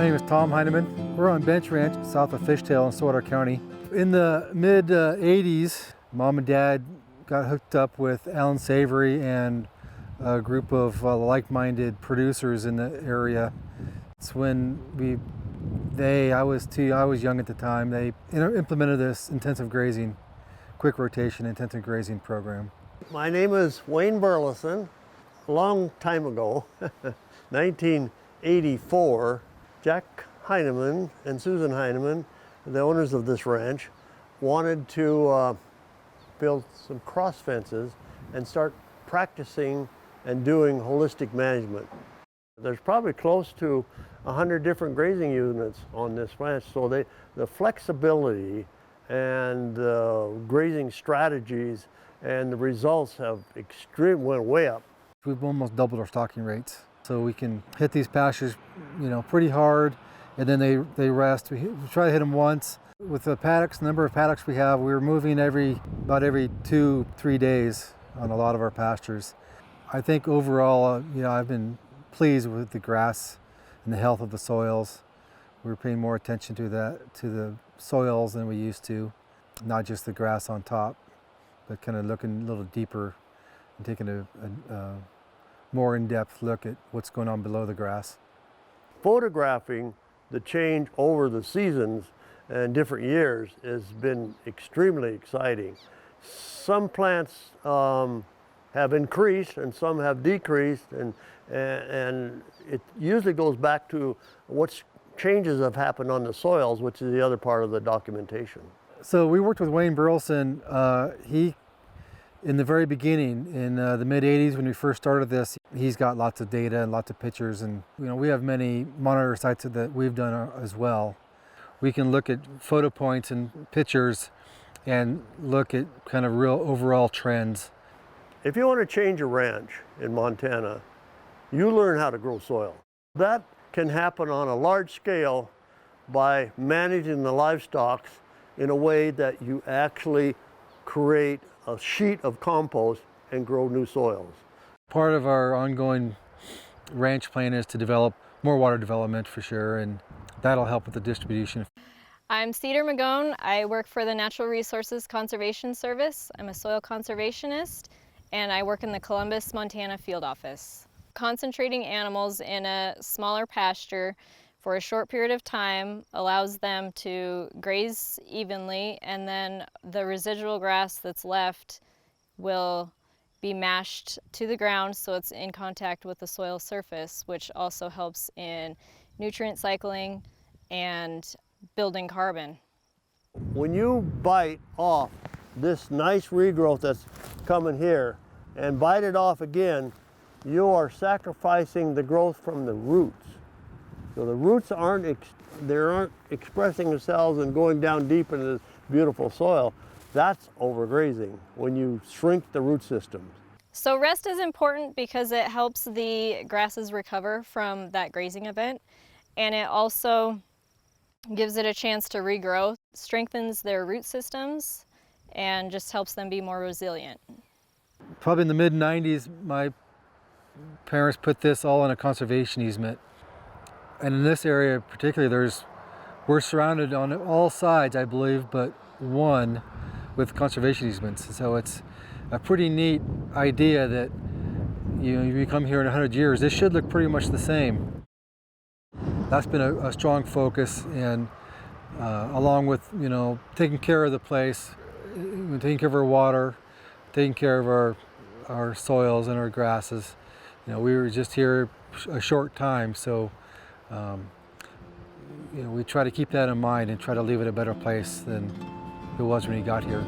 My name is Tom Heineman. We're on Bench Ranch south of Fishtail in Stillwater County. In the mid 80s, Mom and Dad got hooked up with Alan Savory and a group of like-minded producers in the area. It's when I was young at the time, they implemented this intensive grazing, quick rotation intensive grazing program. My name is Wayne Burleson. A long time ago, 1984, Jack Heineman and Susan Heineman, the owners of this ranch, wanted to build some cross fences and start practicing and doing holistic management. There's probably close to 100 different grazing units on this ranch, so the flexibility and the grazing strategies and the results have went way up. We've almost doubled our stocking rates, so we can hit these pastures, pretty hard, and then they rest. We try to hit them once. With the number of paddocks we have, we're moving about every 2-3 days on a lot of our pastures. I think overall, I've been pleased with the grass and the health of the soils. We're paying more attention to the soils than we used to, not just the grass on top, but kind of looking a little deeper and taking a more in-depth look at what's going on below the grass. Photographing the change over the seasons and different years has been extremely exciting. Some plants have increased and some have decreased, and it usually goes back to what changes have happened on the soils, which is the other part of the documentation. So we worked with Wayne Burleson. In the very beginning, in the mid-80s when we first started this, he's got lots of data and lots of pictures, and we have many monitor sites that we've done as well. We can look at photo points and pictures and look at kind of real overall trends. If you want to change a ranch in Montana, you learn how to grow soil. That can happen on a large scale by managing the livestock in a way that you actually create a sheet of compost and grow new soils. Part of our ongoing ranch plan is to develop more water development for sure, and that'll help with the distribution. I'm Cedar Magone. I work for the Natural Resources Conservation Service. I'm a soil conservationist, and I work in the Columbus, Montana field office. Concentrating animals in a smaller pasture for a short period of time allows them to graze evenly, and then the residual grass that's left will be mashed to the ground so it's in contact with the soil surface, which also helps in nutrient cycling and building carbon. When you bite off this nice regrowth that's coming here and bite it off again, you are sacrificing the growth from the roots. So the roots aren't expressing themselves and going down deep into this beautiful soil. That's overgrazing when you shrink the root systems. So rest is important because it helps the grasses recover from that grazing event, and it also gives it a chance to regrow, strengthens their root systems, and just helps them be more resilient. Probably in the mid-90s, my parents put this all in a conservation easement. And in this area particularly, we're surrounded on all sides, I believe, but one with conservation easements. So it's a pretty neat idea that you come here in 100 years, this should look pretty much the same. That's been a strong focus, and along with taking care of the place, taking care of our water, taking care of our soils and our grasses. We were just here a short time, so we try to keep that in mind and try to leave it a better place than it was when we got here.